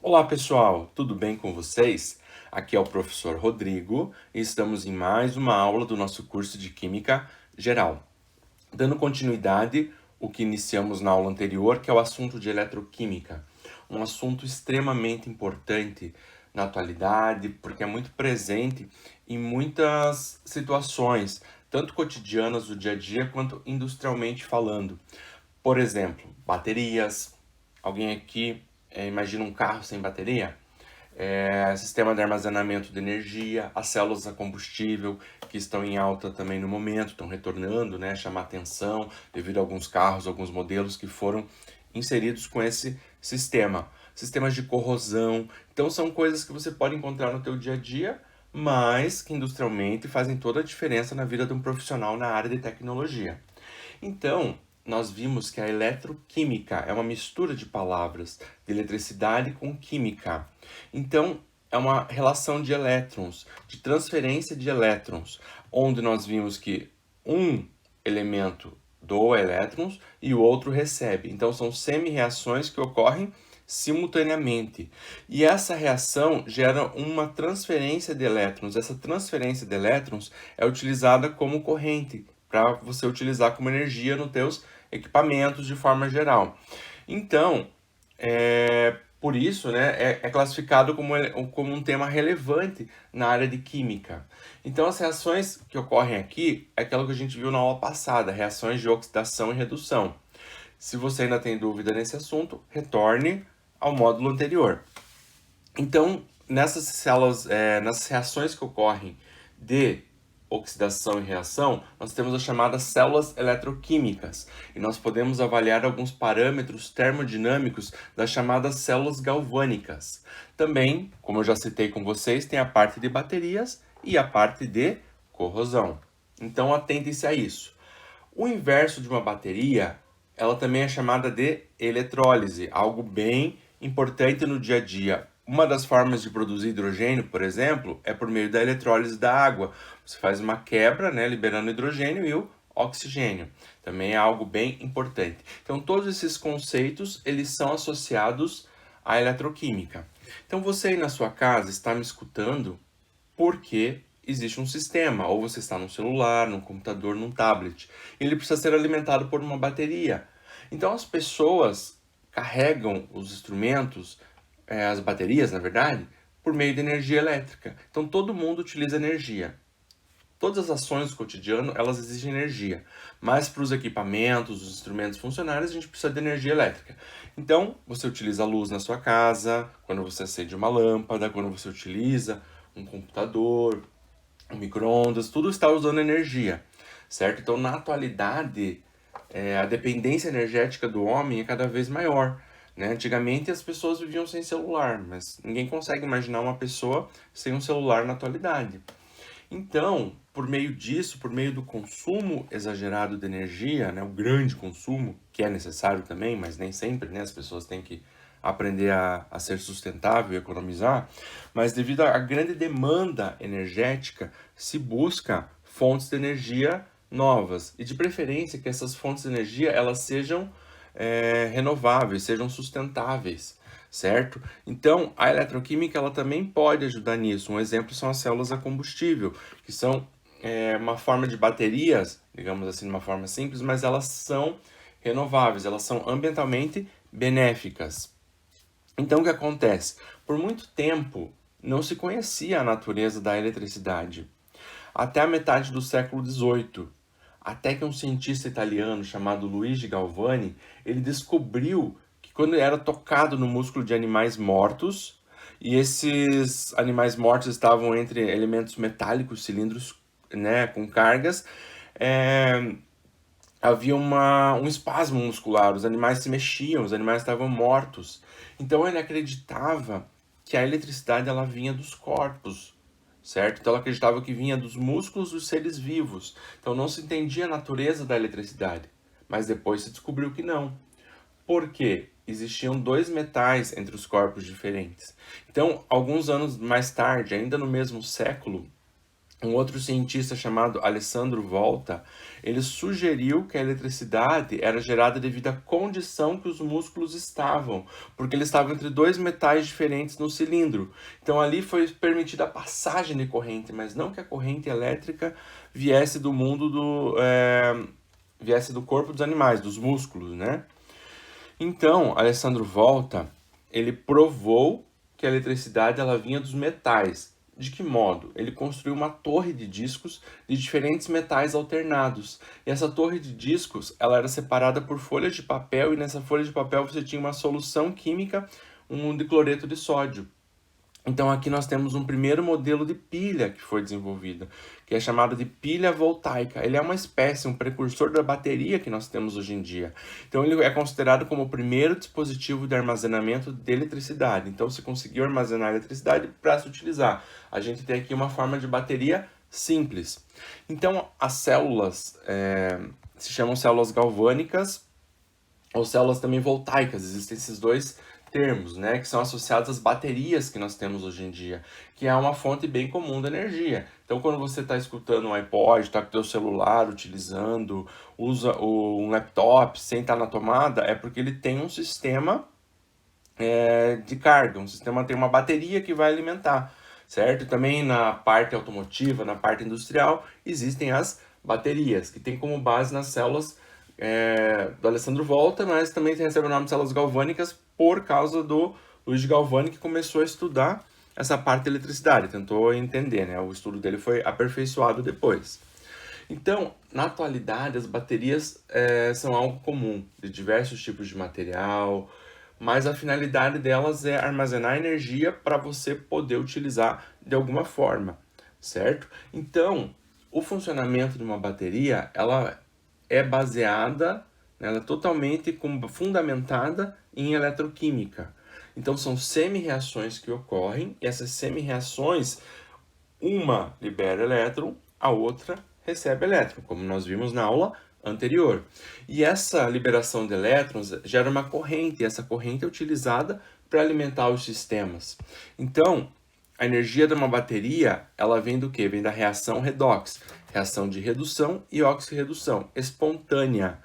Olá pessoal, tudo bem com vocês? Aqui é o professor Rodrigo e estamos em mais uma aula do nosso curso de Química Geral. Dando continuidade ao que iniciamos na aula anterior, que é o assunto de eletroquímica. Um assunto extremamente importante na atualidade, porque é muito presente em muitas situações, tanto cotidianas do dia a dia quanto industrialmente falando. Por exemplo, baterias. Alguém aqui imagina um carro sem bateria? Sistema de armazenamento de energia, as células a combustível, que estão em alta também no momento, estão retornando, né, chamar atenção devido a alguns carros, alguns modelos que foram inseridos com esse sistema. Sistemas de corrosão. Então são coisas que você pode encontrar no teu dia a dia, mas que industrialmente fazem toda a diferença na vida de um profissional na área de tecnologia. Então, nós vimos que a eletroquímica é uma mistura de palavras, de eletricidade com química. Então, é uma relação de elétrons, de transferência de elétrons, onde nós vimos que um elemento doa elétrons e o outro recebe. Então, são semi-reações que ocorrem simultaneamente. E essa reação gera uma transferência de elétrons. Essa transferência de elétrons é utilizada como corrente, para você utilizar como energia nos teus equipamentos de forma geral. Então, por isso, né, é classificado como um tema relevante na área de química. Então, as reações que ocorrem aqui é aquilo que a gente viu na aula passada, reações de oxidação e redução. Se você ainda tem dúvida nesse assunto, retorne ao módulo anterior. Então, nessas reações que ocorrem de oxidação e reação, nós temos as chamadas células eletroquímicas e nós podemos avaliar alguns parâmetros termodinâmicos das chamadas células galvânicas. Também, como eu já citei com vocês, tem a parte de baterias e a parte de corrosão. Então, atentem-se a isso. O inverso de uma bateria, ela também é chamada de eletrólise, algo bem importante no dia a dia. Uma das formas de produzir hidrogênio, por exemplo, é por meio da eletrólise da água. Você faz uma quebra, né, liberando hidrogênio e o oxigênio. Também é algo bem importante. Então, todos esses conceitos, eles são associados à eletroquímica. Então, você aí na sua casa está me escutando porque existe um sistema, ou você está num celular, num computador, num tablet. Ele precisa ser alimentado por uma bateria. Então as pessoas carregam os instrumentos, as baterias, na verdade, por meio de energia elétrica. Então todo mundo utiliza energia. Todas as ações do cotidiano, elas exigem energia. Mas para os equipamentos, os instrumentos funcionarem, a gente precisa de energia elétrica. Então, você utiliza a luz na sua casa, quando você acende uma lâmpada, quando você utiliza um computador, um micro-ondas, tudo está usando energia, certo? Então, na atualidade, a dependência energética do homem é cada vez maior. Né? Antigamente as pessoas viviam sem celular, mas ninguém consegue imaginar uma pessoa sem um celular na atualidade. Então, por meio disso, por meio do consumo exagerado de energia, né, o grande consumo, que é necessário também, mas nem sempre, né, as pessoas têm que aprender a ser sustentável e economizar, mas devido à grande demanda energética, se busca fontes de energia novas, e de preferência que essas fontes de energia elas sejam renováveis, sejam sustentáveis, certo? Então, a eletroquímica ela também pode ajudar nisso. Um exemplo são as células a combustível, que são uma forma de baterias, digamos assim, de uma forma simples, mas elas são renováveis, elas são ambientalmente benéficas. Então, o que acontece? Por muito tempo, não se conhecia a natureza da eletricidade. Até a metade do século XVIII, até que um cientista italiano chamado Luigi Galvani, ele descobriu que quando ele era tocado no músculo de animais mortos, e esses animais mortos estavam entre elementos metálicos, cilindros, né, com cargas, é, havia um espasmo muscular, os animais se mexiam, os animais estavam mortos. Então ele acreditava que a eletricidade ela vinha dos corpos, certo? Então ela acreditava que vinha dos músculos dos seres vivos. Então não se entendia a natureza da eletricidade, mas depois se descobriu que não. Por quê? Existiam dois metais entre os corpos diferentes. Então, alguns anos mais tarde, ainda no mesmo século, Um outro cientista chamado Alessandro Volta, ele sugeriu que a eletricidade era gerada devido à condição que os músculos estavam, porque eles estavam entre dois metais diferentes no cilindro. Então ali foi permitida a passagem de corrente, mas não que a corrente elétrica viesse do mundo viesse do corpo dos animais, dos músculos, né? Então, Alessandro Volta, ele provou que a eletricidade ela vinha dos metais. De que modo? Ele construiu uma torre de discos de diferentes metais alternados. E essa torre de discos, ela era separada por folhas de papel e nessa folha de papel você tinha uma solução química, um dicloreto de sódio. Então aqui nós temos um primeiro modelo de pilha que foi desenvolvido, que é chamado de pilha voltaica. Ele é uma espécie, um precursor da bateria que nós temos hoje em dia. Então ele é considerado como o primeiro dispositivo de armazenamento de eletricidade. Então se conseguiu armazenar eletricidade para se utilizar. A gente tem aqui uma forma de bateria simples. Então as células se chamam células galvânicas ou células também voltaicas. Existem esses dois termos, né, que são associados às baterias que nós temos hoje em dia, que é uma fonte bem comum de energia. Então, quando você está escutando um iPod, está com o teu celular utilizando, usa um laptop sem estar na tomada, é porque ele tem um sistema de carga, um sistema tem uma bateria que vai alimentar, certo? E também na parte automotiva, na parte industrial, existem as baterias, que tem como base nas células do Alessandro Volta, mas também recebe o nome de células galvânicas por causa do Luiz Galvani, que começou a estudar essa parte de eletricidade, tentou entender, né? O estudo dele foi aperfeiçoado depois. Então, na atualidade, as baterias são algo comum, de diversos tipos de material, mas a finalidade delas é armazenar energia para você poder utilizar de alguma forma, certo? Então, o funcionamento de uma bateria, ela é baseada, ela é totalmente fundamentada em eletroquímica. Então são semi-reações que ocorrem, e essas semi-reações, uma libera elétron, a outra recebe elétron, como nós vimos na aula anterior. E essa liberação de elétrons gera uma corrente, e essa corrente é utilizada para alimentar os sistemas. Então, a energia de uma bateria, ela vem do quê? Vem da reação redox, reação de redução e oxirredução, espontânea.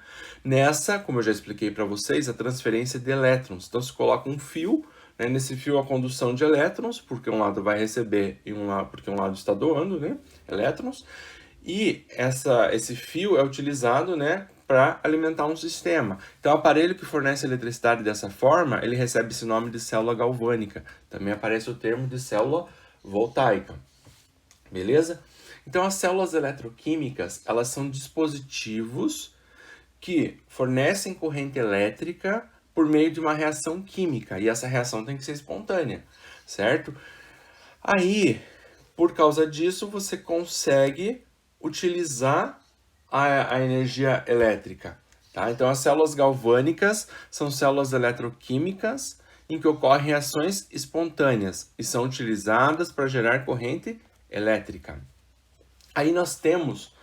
Nessa, como eu já expliquei para vocês, a transferência de elétrons. Então, se coloca um fio, né? Nesse fio a condução de elétrons, porque um lado vai receber e porque um lado está doando, né? Elétrons. E esse fio é utilizado, né, para alimentar um sistema. Então, o aparelho que fornece eletricidade dessa forma, ele recebe esse nome de célula galvânica. Também aparece o termo de célula voltaica. Beleza? Então, as células eletroquímicas, elas são dispositivos que fornecem corrente elétrica por meio de uma reação química. E essa reação tem que ser espontânea, certo? Aí, por causa disso, você consegue utilizar a energia elétrica, tá? Então, as células galvânicas são células eletroquímicas em que ocorrem reações espontâneas e são utilizadas para gerar corrente elétrica. Aí nós temos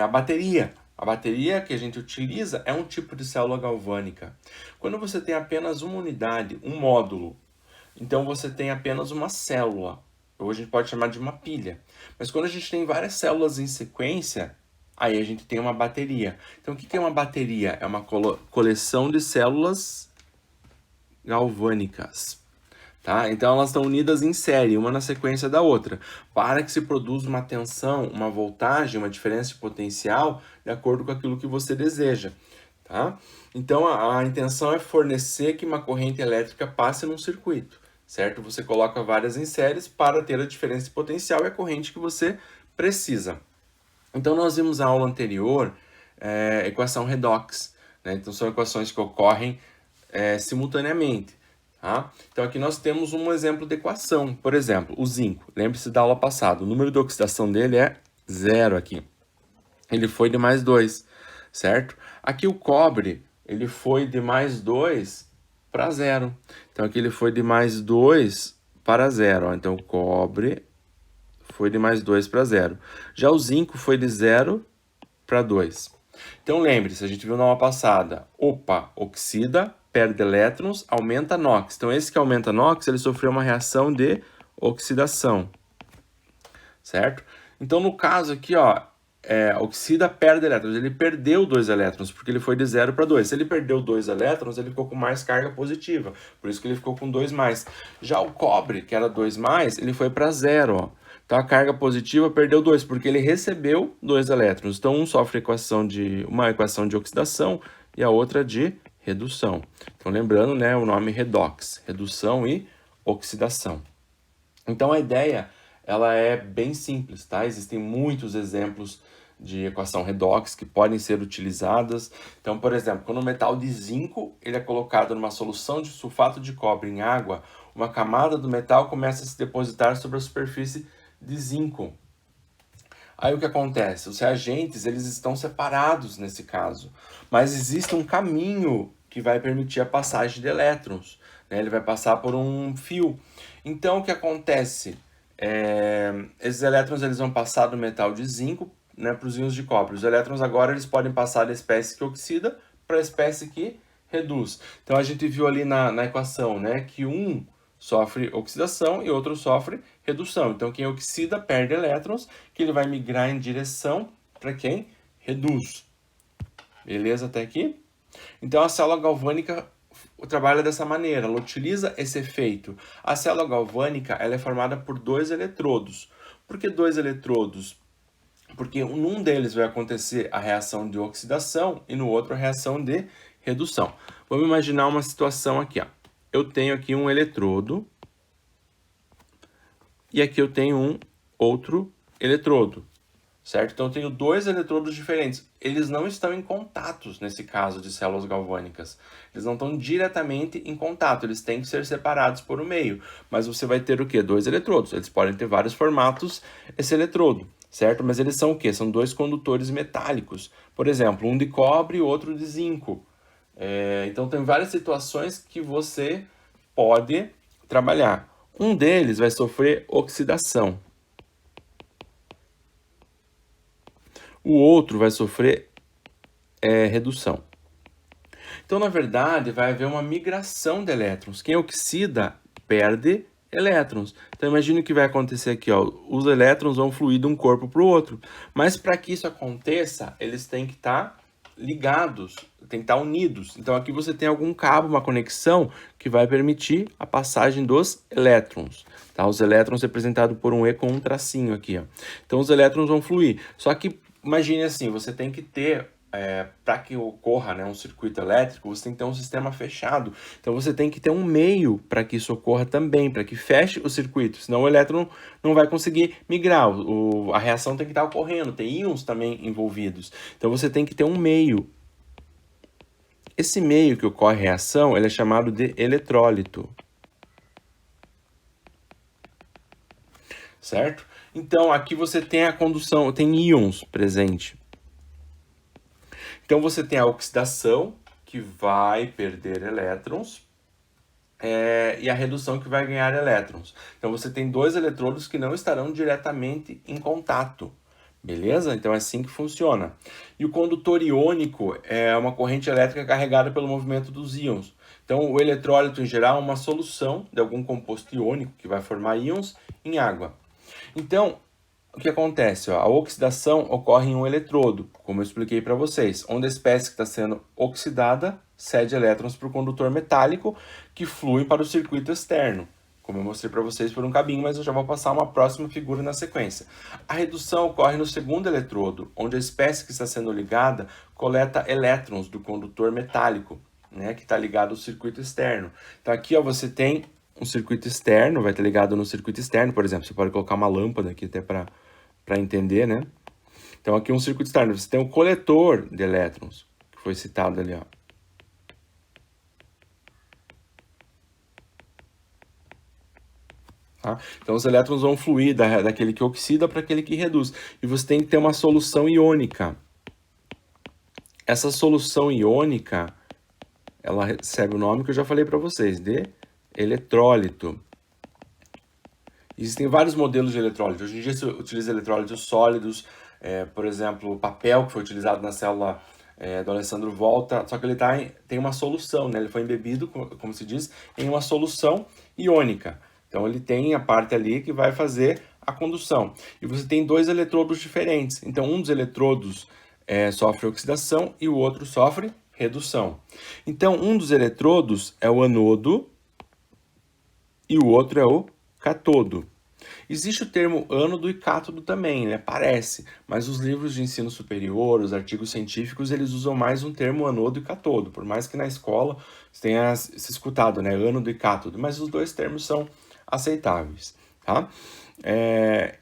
a bateria. A bateria que a gente utiliza é um tipo de célula galvânica. Quando você tem apenas uma unidade, um módulo, então você tem apenas uma célula. Ou a gente pode chamar de uma pilha. Mas quando a gente tem várias células em sequência, aí a gente tem uma bateria. Então o que é uma bateria? É uma coleção de células galvânicas. Tá? Então elas estão unidas em série, uma na sequência da outra, para que se produza uma tensão, uma voltagem, uma diferença de potencial de acordo com aquilo que você deseja. Tá? Então a intenção é fornecer que uma corrente elétrica passe num circuito, certo? Você coloca várias em séries para ter a diferença de potencial e a corrente que você precisa. Então nós vimos na aula anterior equação redox, né? Então são equações que ocorrem simultaneamente. Tá? Então aqui nós temos um exemplo de equação, por exemplo, o zinco. Lembre-se da aula passada, o número de oxidação dele é 0 aqui. Ele foi de mais 2, certo? Aqui o cobre, ele foi de mais 2 para 0. Então aqui ele foi de mais 2 para 0. Ó. Então o cobre foi de mais 2 para 0. Já o zinco foi de 0 para 2. Então lembre-se, a gente viu na aula passada, oxida, perde elétrons, aumenta NOx. Então esse que aumenta NOx, ele sofreu uma reação de oxidação, certo? Então, no caso aqui, ó, oxida perde elétrons. Ele perdeu 2 elétrons, porque ele foi de 0 para 2. Se ele perdeu 2 elétrons, ele ficou com mais carga positiva. Por isso que ele ficou com 2 mais. Já o cobre, que era 2 mais, ele foi para 0, ó. Então, a carga positiva perdeu 2, porque ele recebeu 2 elétrons. Então, um sofre uma equação de oxidação e a outra de redução. Então, lembrando, né, o nome redox, redução e oxidação. Então, a ideia, ela é bem simples, tá? Existem muitos exemplos de equação redox que podem ser utilizadas. Então, por exemplo, quando o metal de zinco ele é colocado numa solução de sulfato de cobre em água, uma camada do metal começa a se depositar sobre a superfície de zinco. Aí o que acontece? Os reagentes eles estão separados nesse caso, mas existe um caminho que vai permitir a passagem de elétrons, né? Ele vai passar por um fio. Então o que acontece? Esses elétrons eles vão passar do metal de zinco, né, para os íons de cobre. Os elétrons agora eles podem passar da espécie que oxida para a espécie que reduz. Então a gente viu ali na equação, né, que um sofre oxidação e outro sofre redução. Então quem oxida perde elétrons, que ele vai migrar em direção para quem reduz. Beleza até aqui? Então a célula galvânica trabalha dessa maneira, ela utiliza esse efeito. A célula galvânica ela é formada por 2 eletrodos. Por que 2 eletrodos? Porque num deles vai acontecer a reação de oxidação e no outro a reação de redução. Vamos imaginar uma situação aqui, ó. Eu tenho aqui um eletrodo e aqui eu tenho um outro eletrodo, certo? Então eu tenho 2 eletrodos diferentes. Eles não estão em contatos nesse caso de células galvânicas. Eles não estão diretamente em contato, eles têm que ser separados por um meio. Mas você vai ter o quê? 2 eletrodos. Eles podem ter vários formatos, esse eletrodo, certo? Mas eles são o quê? São 2 condutores metálicos. Por exemplo, um de cobre e outro de zinco. Então tem várias situações que você pode trabalhar. Um deles vai sofrer oxidação. O outro vai sofrer redução. Então, na verdade, vai haver uma migração de elétrons. Quem oxida perde elétrons. Então, imagine o que vai acontecer aqui, ó. Os elétrons vão fluir de um corpo para o outro. Mas para que isso aconteça, eles têm que estar ligados, têm que estar unidos. Então, aqui você tem algum cabo, uma conexão que vai permitir a passagem dos elétrons. Tá? Os elétrons representados por um E com um tracinho aqui, ó. Então, os elétrons vão fluir. Só que imagine assim, você tem que ter, para que ocorra, né, um circuito elétrico, você tem que ter um sistema fechado. Então você tem que ter um meio para que isso ocorra também, para que feche o circuito, senão o elétron não vai conseguir migrar. A reação tem que estar ocorrendo, tem íons também envolvidos. Então você tem que ter um meio. Esse meio que ocorre a reação, ele é chamado de eletrólito. Certo? Então, aqui você tem a condução, tem íons presente. Então, você tem a oxidação, que vai perder elétrons, e a redução, que vai ganhar elétrons. Então, você tem 2 eletrodos que não estarão diretamente em contato. Beleza? Então, é assim que funciona. E o condutor iônico é uma corrente elétrica carregada pelo movimento dos íons. Então, o eletrólito, em geral, é uma solução de algum composto iônico que vai formar íons em água. Então, o que acontece? Ó, a oxidação ocorre em um eletrodo, como eu expliquei para vocês, onde a espécie que está sendo oxidada cede elétrons para o condutor metálico que fluem para o circuito externo, como eu mostrei para vocês por um cabinho, mas eu já vou passar uma próxima figura na sequência. A redução ocorre no segundo eletrodo, onde a espécie que está sendo ligada coleta elétrons do condutor metálico, né, que está ligado ao circuito externo. Então aqui, ó, você tem um circuito externo, vai estar ligado no circuito externo, por exemplo, você pode colocar uma lâmpada aqui até para entender, né? Então aqui um circuito externo, você tem um coletor de elétrons, que foi citado ali, ó. Tá? Então os elétrons vão fluir daquele que oxida para aquele que reduz. E você tem que ter uma solução iônica. Essa solução iônica, ela recebe o nome que eu já falei para vocês, de eletrólito. Existem vários modelos de eletrólito. Hoje em dia se utiliza eletrólitos sólidos, por exemplo, o papel que foi utilizado na célula do Alessandro Volta, só que ele tem uma solução, né? Ele foi embebido, como se diz, em uma solução iônica. Então ele tem a parte ali que vai fazer a condução. E você tem dois eletrodos diferentes. Então, um dos eletrodos sofre oxidação e o outro sofre redução. Então, um dos eletrodos é o anodo e o outro é o catodo. Existe o termo ânodo e cátodo também, né? Parece, mas os livros de ensino superior, os artigos científicos, eles usam mais um termo anodo e catodo, por mais que na escola você tenha se escutado, né? Ânodo e cátodo, mas os dois termos são aceitáveis, tá?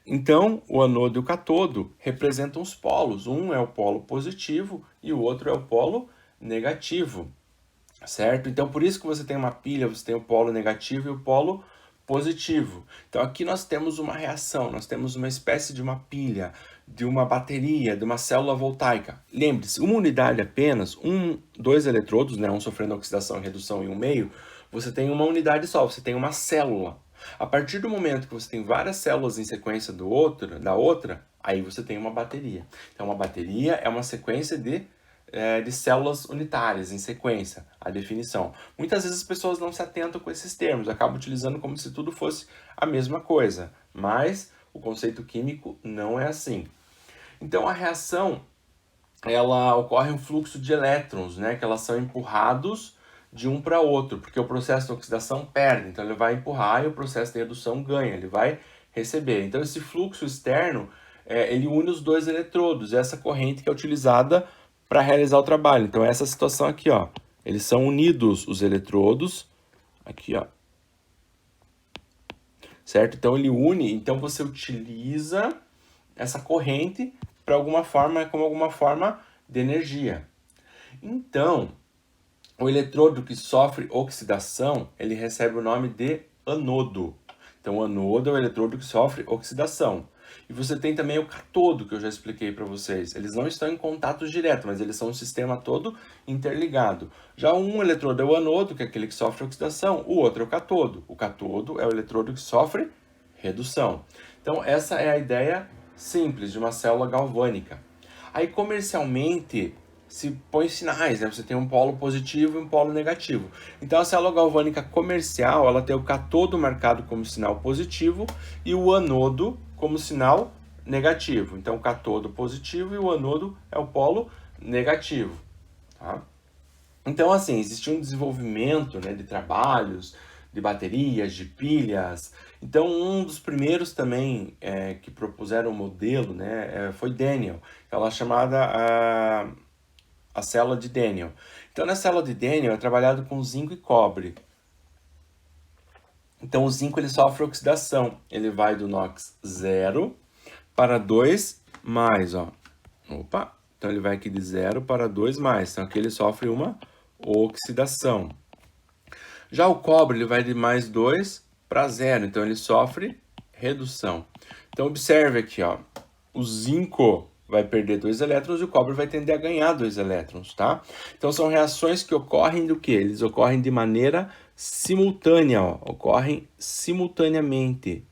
Então, o anodo e o catodo representam os polos. Um é o polo positivo e o outro é o polo negativo, certo? Então, por isso que você tem uma pilha, você tem o polo negativo e o polo positivo. Então, aqui nós temos uma reação, nós temos uma espécie de uma pilha, de uma bateria, de uma célula voltaica. Lembre-se, uma unidade apenas, dois eletrodos, né, um sofrendo oxidação e redução em um meio, você tem uma unidade só, você tem uma célula. A partir do momento que você tem várias células em sequência da outra, aí você tem uma bateria. Então, uma bateria é uma sequência de células unitárias em sequência, a definição. Muitas vezes as pessoas não se atentam com esses termos, acabam utilizando como se tudo fosse a mesma coisa, mas o conceito químico não é assim. Então a reação, ela ocorre um fluxo de elétrons, né, que elas são empurrados de um para outro, porque o processo de oxidação perde, então ele vai empurrar e o processo de redução ganha, ele vai receber. Então esse fluxo externo, ele une os dois eletrodos, essa corrente que é utilizada para realizar o trabalho. Então, essa situação aqui, ó, eles são unidos, os eletrodos, aqui, ó, certo? Então, ele une, então você utiliza essa corrente para alguma forma, como alguma forma de energia. Então, o eletrodo que sofre oxidação, ele recebe o nome de anodo. Então, o anodo é o eletrodo que sofre oxidação. E você tem também o catodo, que eu já expliquei para vocês. Eles não estão em contato direto, mas eles são um sistema todo interligado. Já um eletrodo é o anodo, que é aquele que sofre oxidação. O outro é o catodo. O catodo é o eletrodo que sofre redução. Então, essa é a ideia simples de uma célula galvânica. Aí, comercialmente, se põe sinais, né? Você tem um polo positivo e um polo negativo. Então, a célula galvânica comercial, ela tem o catodo marcado como sinal positivo e o anodo como sinal negativo. Então, o catodo positivo e o anodo é o polo negativo, tá? Então, assim, existe um desenvolvimento, né, de trabalhos, de baterias, de pilhas. Então, um dos primeiros também que propuseram o modelo, né, foi Daniel. Ela é chamada a célula de Daniel. Então, na célula de Daniel é trabalhado com zinco e cobre. Então, o zinco ele sofre oxidação. Ele vai do NOx 0 para 2 mais, ó. Opa! Então, ele vai aqui de 0 para 2 mais. Então, aqui ele sofre uma oxidação. Já o cobre ele vai de mais 2 para 0. Então, ele sofre redução. Então, observe aqui, ó. O zinco vai perder 2 elétrons e o cobre vai tender a ganhar 2 elétrons, tá? Então, são reações que ocorrem do quê? Eles ocorrem de maneira simultânea, ó, ocorrem simultaneamente.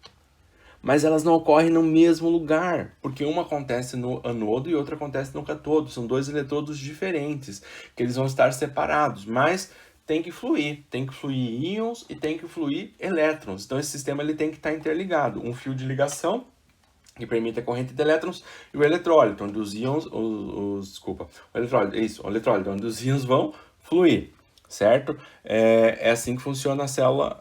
Mas elas não ocorrem no mesmo lugar, porque uma acontece no anodo e outra acontece no catodo. São dois eletrodos diferentes, que eles vão estar separados, mas tem que fluir íons e tem que fluir elétrons. Então, esse sistema ele tem que estar interligado. Um fio de ligação que permite a corrente de elétrons, e o eletrólito, onde os íons, o eletrólito, onde os íons vão fluir, certo? É assim que funciona a célula,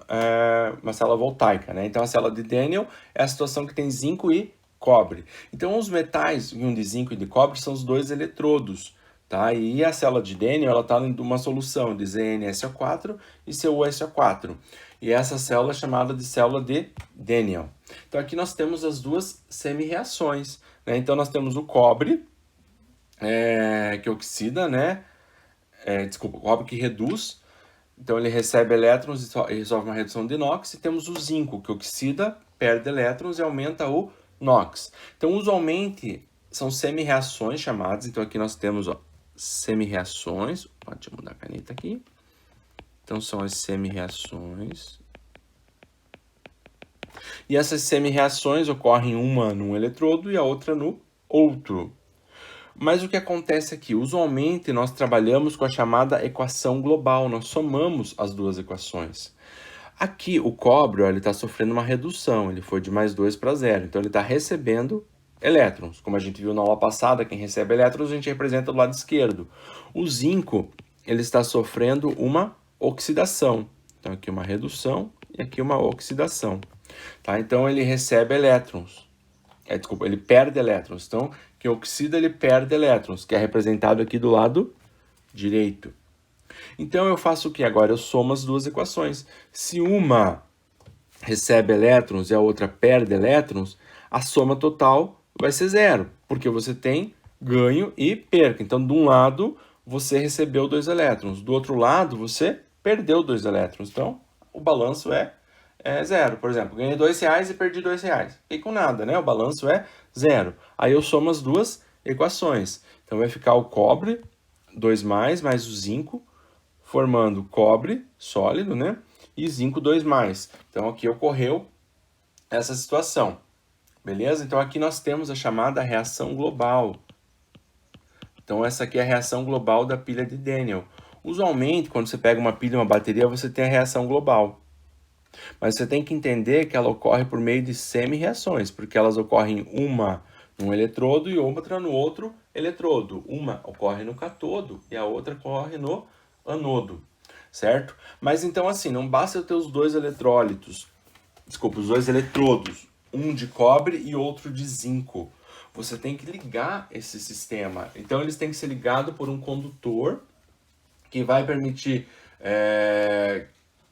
uma célula voltaica, né? Então, a célula de Daniel é a situação que tem zinco e cobre. Então, os metais, um de zinco e de cobre, são os dois eletrodos, tá? E a célula de Daniel, ela está em uma solução de ZnSO4 e CuSO4. E essa célula é chamada de célula de Daniel. Então, aqui nós temos as duas semi-reações, né? Então, nós temos o cobre, que oxida, né? O cobre que reduz. Então, ele recebe elétrons e resolve uma redução de NOx. E temos o zinco, que oxida, perde elétrons e aumenta o NOx. Então, usualmente, são semi-reações chamadas. Então, aqui nós temos semi-reações. Deixa eu mudar a caneta aqui. Então, são as semi-reações. E essas semi-reações ocorrem uma num eletrodo e a outra no outro. Mas o que acontece aqui? Usualmente, nós trabalhamos com a chamada equação global. Nós somamos as duas equações. Aqui, o cobre, ó, ele está sofrendo uma redução, ele foi de +2 para 0, então ele está recebendo elétrons. Como a gente viu na aula passada, quem recebe elétrons a gente representa do lado esquerdo. O zinco, ele está sofrendo uma oxidação. Então aqui uma redução e aqui uma oxidação. Tá? Então ele recebe elétrons. Desculpa, ele perde elétrons. Então, quem oxida, ele perde elétrons, que é representado aqui do lado direito. Então eu faço o que agora? Eu somo as duas equações. Se uma recebe elétrons e a outra perde elétrons, a soma total vai ser 0, porque você tem ganho e perca. Então, de um lado, você recebeu 2 elétrons, do outro lado, você perdeu 2 elétrons. Então, o balanço é 0. Por exemplo, ganhei R$2 e perdi R$2. Fiquei com nada, né? O balanço é 0. Aí eu somo as duas equações. Então, vai ficar o cobre, 2+, mais o zinco, formando cobre sólido, né? E zinco 2+. Então, aqui ocorreu essa situação. Beleza? Então, aqui nós temos a chamada reação global. Então, essa aqui é a reação global da pilha de Daniel. Usualmente, quando você pega uma pilha e uma bateria, você tem a reação global. Mas você tem que entender que ela ocorre por meio de semi-reações, porque elas ocorrem uma num eletrodo e outra no outro eletrodo. Uma ocorre no catodo e a outra ocorre no anodo, certo? Mas então assim, não basta eu ter os dois eletrólitos, desculpa, os dois eletrodos, um de cobre e outro de zinco. Você tem que ligar esse sistema. Então eles têm que ser ligados por um condutor que vai permitir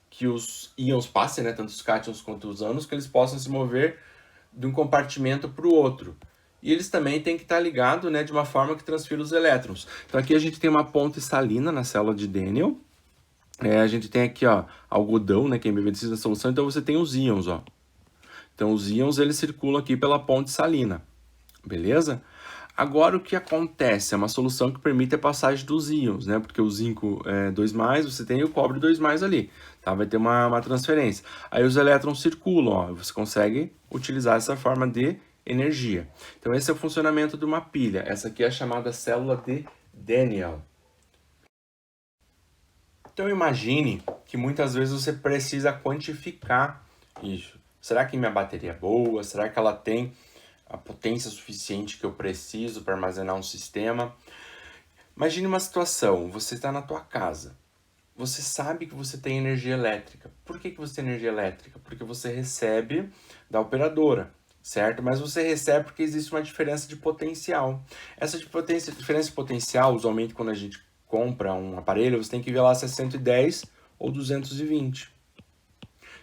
que os íons passem, né, tanto os cátions quanto os ânos, que eles possam se mover de um compartimento para o outro. E eles também têm que estar ligados, né, de uma forma que transfira os elétrons. Então aqui a gente tem uma ponte salina na célula de Daniel. A gente tem aqui, ó, algodão, né, que é embevecido na solução. Então você tem os íons, ó. Então os íons eles circulam aqui pela ponte salina. Beleza? Agora o que acontece? É uma solução que permite a passagem dos íons, né? Porque o zinco é 2+, você tem o cobre 2+ ali, tá? Vai ter uma transferência. Aí os elétrons circulam, ó, você consegue utilizar essa forma de energia. Então esse é o funcionamento de uma pilha. Essa aqui é a chamada célula de Daniel. Então imagine que muitas vezes você precisa quantificar isso. Será que minha bateria é boa? Será que ela tem a potência suficiente que eu preciso para armazenar um sistema? Imagine uma situação, você está na tua casa, você sabe que você tem energia elétrica. Por que você tem energia elétrica? Porque você recebe da operadora, certo? Mas você recebe porque existe uma diferença de potencial. Essa diferença de potencial, usualmente quando a gente compra um aparelho, você tem que ver lá se é 110 ou 220.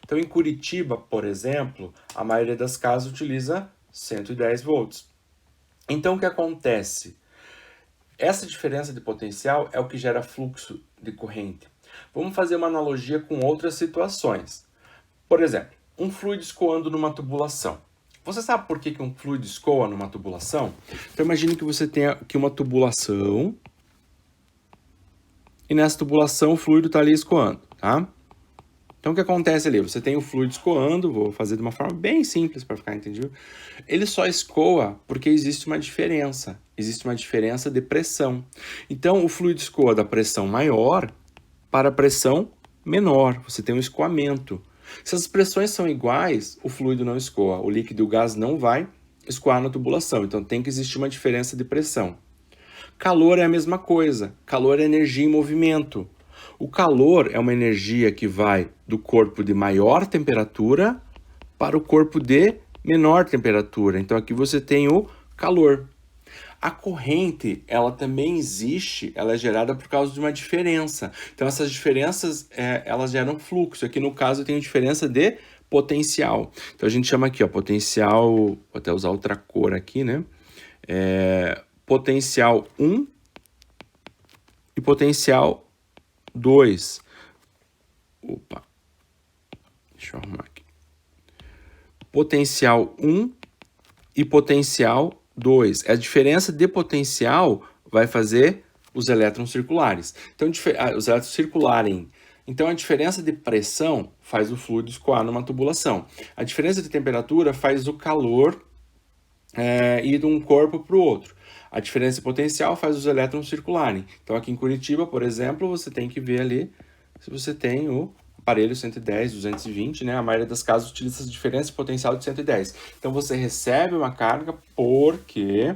Então em Curitiba, por exemplo, a maioria das casas utiliza 110 volts. Então, o que acontece? Essa diferença de potencial é o que gera fluxo de corrente. Vamos fazer uma analogia com outras situações. Por exemplo, um fluido escoando numa tubulação. Você sabe por que um fluido escoa numa tubulação? Então, imagine que você tenha aqui uma tubulação e nessa tubulação o fluido está ali escoando, tá? Então, o que acontece ali? Você tem o fluido escoando, vou fazer de uma forma bem simples para ficar entendido. Ele só escoa porque existe uma diferença de pressão. Então, o fluido escoa da pressão maior para a pressão menor, você tem um escoamento. Se as pressões são iguais, o fluido não escoa, o líquido e o gás não vai escoar na tubulação, então tem que existir uma diferença de pressão. Calor é a mesma coisa, calor é energia em movimento. O calor é uma energia que vai do corpo de maior temperatura para o corpo de menor temperatura. Então aqui você tem o calor. A corrente, ela também existe, ela é gerada por causa de uma diferença. Então essas diferenças, elas geram fluxo. Aqui no caso eu tenho diferença de potencial. Então a gente chama aqui, ó, potencial, vou até usar outra cor aqui, né? Potencial 1 e potencial 2. Opa. Deixa eu arrumar aqui. Potencial 1 e potencial 2. A diferença de potencial vai fazer os elétrons circulares. Então, os elétrons circularem. Então, a diferença de pressão faz o fluido escoar numa tubulação. A diferença de temperatura faz o calor ir de um corpo para o outro. A diferença de potencial faz os elétrons circularem. Então, aqui em Curitiba, por exemplo, você tem que ver ali se você tem o aparelho 110, 220, né? A maioria das casas utiliza essa diferença de potencial de 110. Então você recebe uma carga porque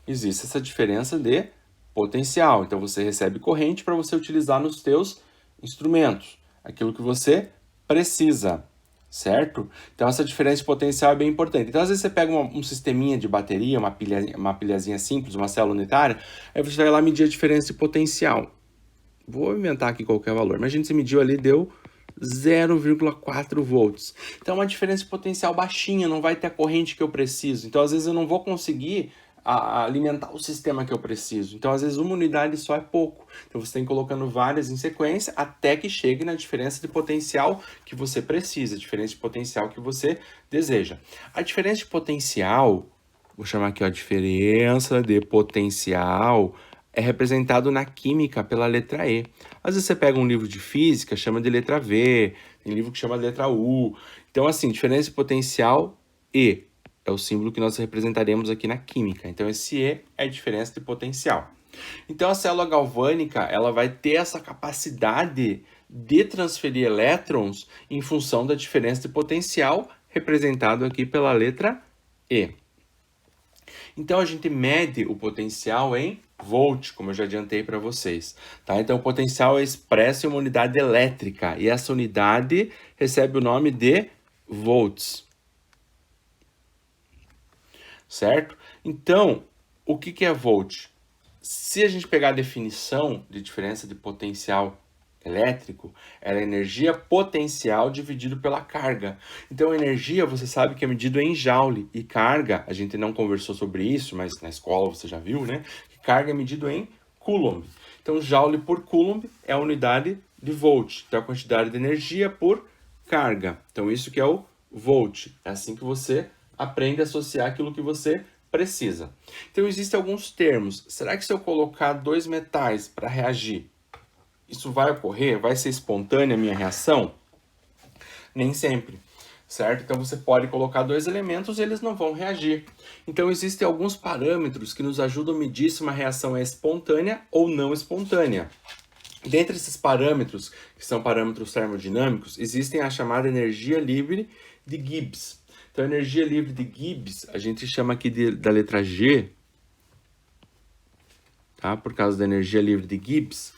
existe essa diferença de potencial. Então você recebe corrente para você utilizar nos teus instrumentos, aquilo que você precisa, certo? Então essa diferença de potencial é bem importante. Então às vezes você pega um sisteminha de bateria, uma pilhazinha simples, uma célula unitária, aí você vai lá medir a diferença de potencial. Vou inventar aqui qualquer valor. Imagina que você mediu ali, deu 0,4 volts. Então é uma diferença de potencial baixinha, não vai ter a corrente que eu preciso. Então às vezes eu não vou conseguir alimentar o sistema que eu preciso. Então às vezes uma unidade só é pouco. Então você tem que ir colocando várias em sequência até que chegue na diferença de potencial que você precisa, a diferença de potencial que você deseja. A diferença de potencial, vou chamar aqui a diferença de potencial, é representado na química pela letra E. Às vezes você pega um livro de física, chama de letra V, tem livro que chama de letra U. Então, assim, diferença de potencial, E. É o símbolo que nós representaremos aqui na química. Então, esse E é a diferença de potencial. Então, a célula galvânica, ela vai ter essa capacidade de transferir elétrons em função da diferença de potencial, representado aqui pela letra E. Então, a gente mede o potencial em volt, como eu já adiantei para vocês. Tá? Então, o potencial é expresso em uma unidade elétrica, e essa unidade recebe o nome de volts. Certo? Então, o que é volt? Se a gente pegar a definição de diferença de potencial elétrico, ela é energia potencial dividido pela carga. Então, energia, você sabe que é medido em joule, e carga, a gente não conversou sobre isso, mas na escola você já viu, né? Que carga é medido em coulomb. Então, joule por coulomb é a unidade de volt, então a quantidade de energia por carga. Então, isso que é o volt. É assim que você aprende a associar aquilo que você precisa. Então, existem alguns termos. Será que se eu colocar dois metais para reagir, isso vai ocorrer? Vai ser espontânea a minha reação? Nem sempre, certo? Então você pode colocar dois elementos e eles não vão reagir. Então existem alguns parâmetros que nos ajudam a medir se uma reação é espontânea ou não espontânea. Dentre esses parâmetros, que são parâmetros termodinâmicos, existem a chamada energia livre de Gibbs. Então a energia livre de Gibbs, a gente chama aqui da letra G, tá? Por causa da energia livre de Gibbs,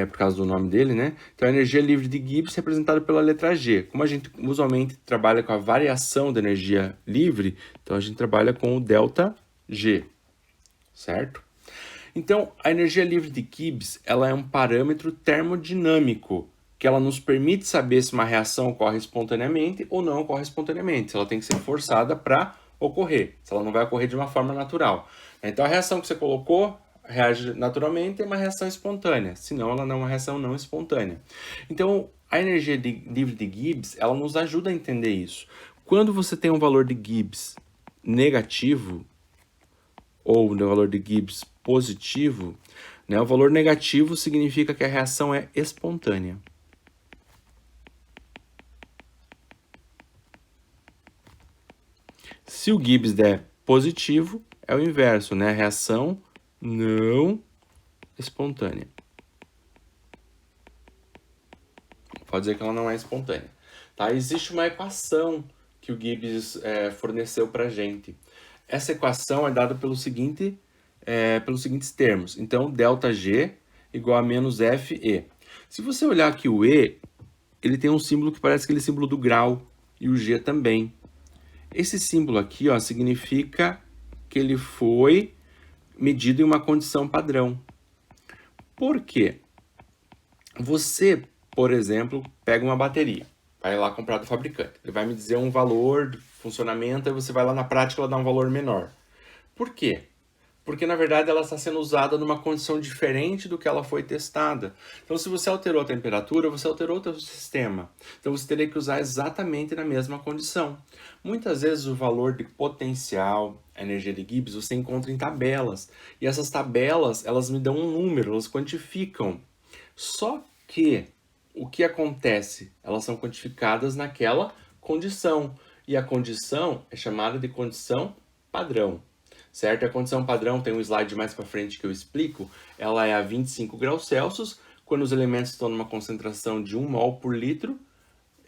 por causa do nome dele, né? Então, a energia livre de Gibbs é representada pela letra G. Como a gente usualmente trabalha com a variação da energia livre, então a gente trabalha com o delta G, certo? Então, a energia livre de Gibbs, ela é um parâmetro termodinâmico, que ela nos permite saber se uma reação ocorre espontaneamente ou não ocorre espontaneamente, se ela tem que ser forçada para ocorrer, se ela não vai ocorrer de uma forma natural. Então, a reação que você colocou reage naturalmente, é uma reação espontânea, senão ela não é uma reação não espontânea. Então, a energia livre de Gibbs, ela nos ajuda a entender isso. Quando você tem um valor de Gibbs negativo, ou um valor de Gibbs positivo, né, o valor negativo significa que a reação é espontânea. Se o Gibbs der positivo, é o inverso, né? A reação não espontânea. Pode dizer que ela não é espontânea. Tá? Existe uma equação que o Gibbs forneceu para a gente. Essa equação é dada pelos seguintes termos. Então, ΔG igual a menos FE. Se você olhar aqui o E, ele tem um símbolo que parece aquele símbolo do grau, e o G também. Esse símbolo aqui, ó, significa que ele foi medido em uma condição padrão. Por quê? Você, por exemplo, pega uma bateria, vai lá comprar do fabricante. Ele vai me dizer um valor de funcionamento e você vai lá na prática ela dá um valor menor. Por quê? Porque, na verdade, ela está sendo usada numa condição diferente do que ela foi testada. Então, se você alterou a temperatura, você alterou o seu sistema. Então, você teria que usar exatamente na mesma condição. Muitas vezes, o valor de potencial, a energia de Gibbs, você encontra em tabelas. E essas tabelas, elas me dão um número, elas quantificam. Só que, o que acontece? Elas são quantificadas naquela condição. E a condição é chamada de condição padrão. Certo? A condição padrão, tem um slide mais para frente que eu explico, ela é a 25 graus Celsius quando os elementos estão numa concentração de 1 mol por litro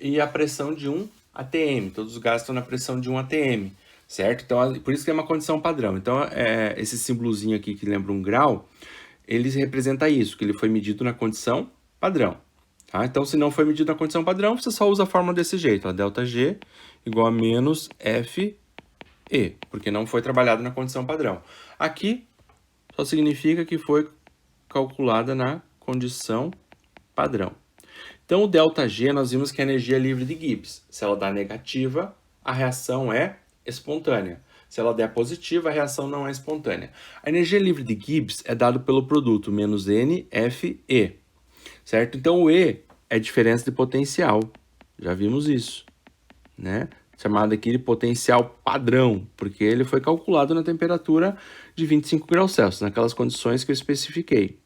e a pressão de 1 atm. Todos os gases estão na pressão de 1 atm, certo? Então, por isso que é uma condição padrão. Então, esse símbolozinho aqui que lembra um grau, ele representa isso, que ele foi medido na condição padrão. Tá? Então, se não foi medido na condição padrão, você só usa a fórmula desse jeito, ó, ΔG igual a menos FE, porque não foi trabalhado na condição padrão. Aqui, só significa que foi calculada na condição padrão. Então, o ΔG, nós vimos que é a energia livre de Gibbs. Se ela dá negativa, a reação é espontânea. Se ela der positiva, a reação não é espontânea. A energia livre de Gibbs é dada pelo produto menos NFE, certo? Então, o E é diferença de potencial. Já vimos isso, né? Chamado aqui de potencial padrão, porque ele foi calculado na temperatura de 25 graus Celsius, naquelas condições que eu especifiquei.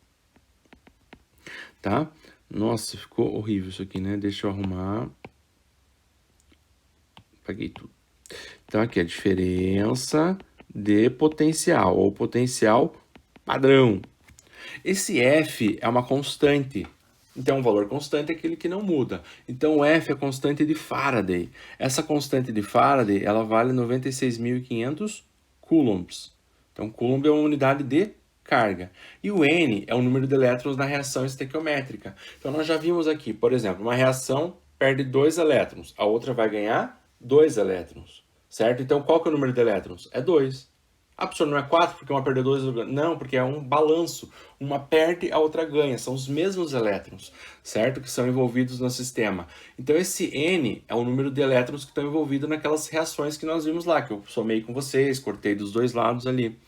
Tá? Nossa, ficou horrível isso aqui, né? Deixa eu arrumar. Apaguei tudo. Então, aqui a diferença de potencial, ou potencial padrão. Esse F é uma constante. Então, um valor constante é aquele que não muda. Então, o F é a constante de Faraday. Essa constante de Faraday, ela vale 96.500 coulombs. Então, coulomb é uma unidade de carga. E o N é o número de elétrons na reação estequiométrica. Então, nós já vimos aqui, por exemplo, uma reação perde 2 elétrons, a outra vai ganhar 2 elétrons, certo? Então, qual que é o número de elétrons? É 2. Ah, professor, não é 4 porque uma perdeu 2? Não, porque é um balanço. Uma perde, a outra ganha. São os mesmos elétrons, certo? Que são envolvidos no sistema. Então, esse N é o número de elétrons que estão envolvidos naquelas reações que nós vimos lá, que eu somei com vocês, cortei dos dois lados ali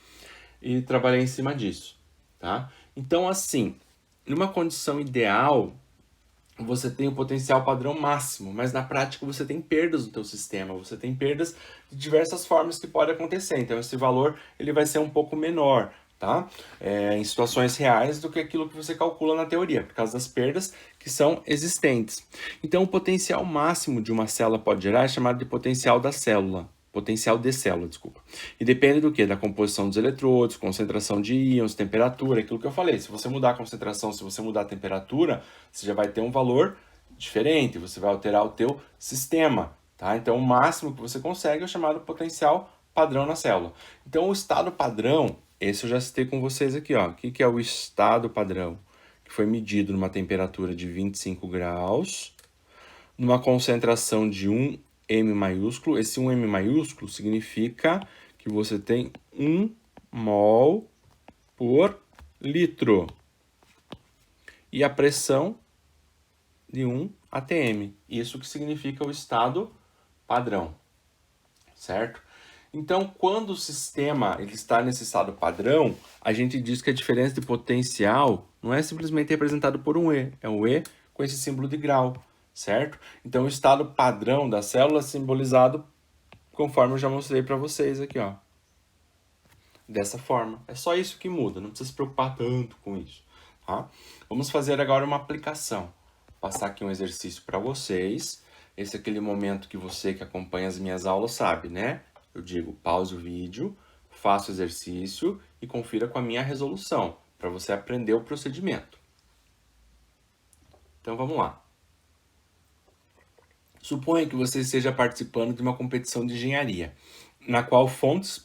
e trabalhei em cima disso, tá? Então, assim, numa condição ideal, você tem o potencial padrão máximo, mas na prática você tem perdas no teu sistema, você tem perdas de diversas formas que pode acontecer, então esse valor ele vai ser um pouco menor, tá? Em situações reais do que aquilo que você calcula na teoria, por causa das perdas que são existentes. Então o potencial máximo de uma célula pode gerar é chamado de potencial da célula. Potencial de célula, desculpa. E depende do quê? Da composição dos eletrodos, concentração de íons, temperatura, aquilo que eu falei. Se você mudar a concentração, se você mudar a temperatura, você já vai ter um valor diferente, você vai alterar o teu sistema, tá? Então, o máximo que você consegue é o chamado potencial padrão na célula. Então, o estado padrão, esse eu já citei com vocês aqui, ó. O que é o estado padrão? Que foi medido numa temperatura de 25 graus, numa concentração de 1 M maiúsculo. Esse 1M maiúsculo significa que você tem 1 mol por litro. E a pressão de 1 atm. Isso que significa o estado padrão, certo? Então, quando o sistema ele está nesse estado padrão, a gente diz que a diferença de potencial não é simplesmente representado por um E, é um E com esse símbolo de grau, certo? Então, o estado padrão da célula é simbolizado conforme eu já mostrei para vocês aqui, ó. Dessa forma. É só isso que muda, não precisa se preocupar tanto com isso, tá? Vamos fazer agora uma aplicação. Vou passar aqui um exercício para vocês. Esse é aquele momento que você que acompanha as minhas aulas sabe, né? Eu digo, pause o vídeo, faça o exercício e confira com a minha resolução, para você aprender o procedimento. Então, vamos lá. Suponha que você esteja participando de uma competição de engenharia, na qual fontes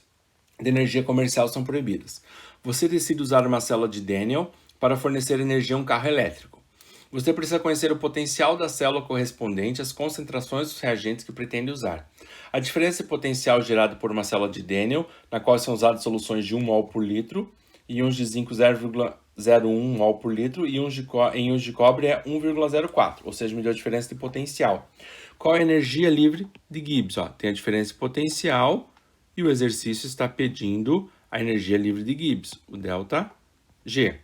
de energia comercial são proibidas. Você decide usar uma célula de Daniel para fornecer energia a um carro elétrico. Você precisa conhecer o potencial da célula correspondente às concentrações dos reagentes que pretende usar. A diferença de potencial gerada por uma célula de Daniel, na qual são usadas soluções de 1 mol por litro, íons de zinco 0,01 mol por litro e íons de cobre é 1,04, ou seja, mediu a diferença de potencial. Qual é a energia livre de Gibbs? Ó, tem a diferença de potencial e o exercício está pedindo a energia livre de Gibbs, o ΔG.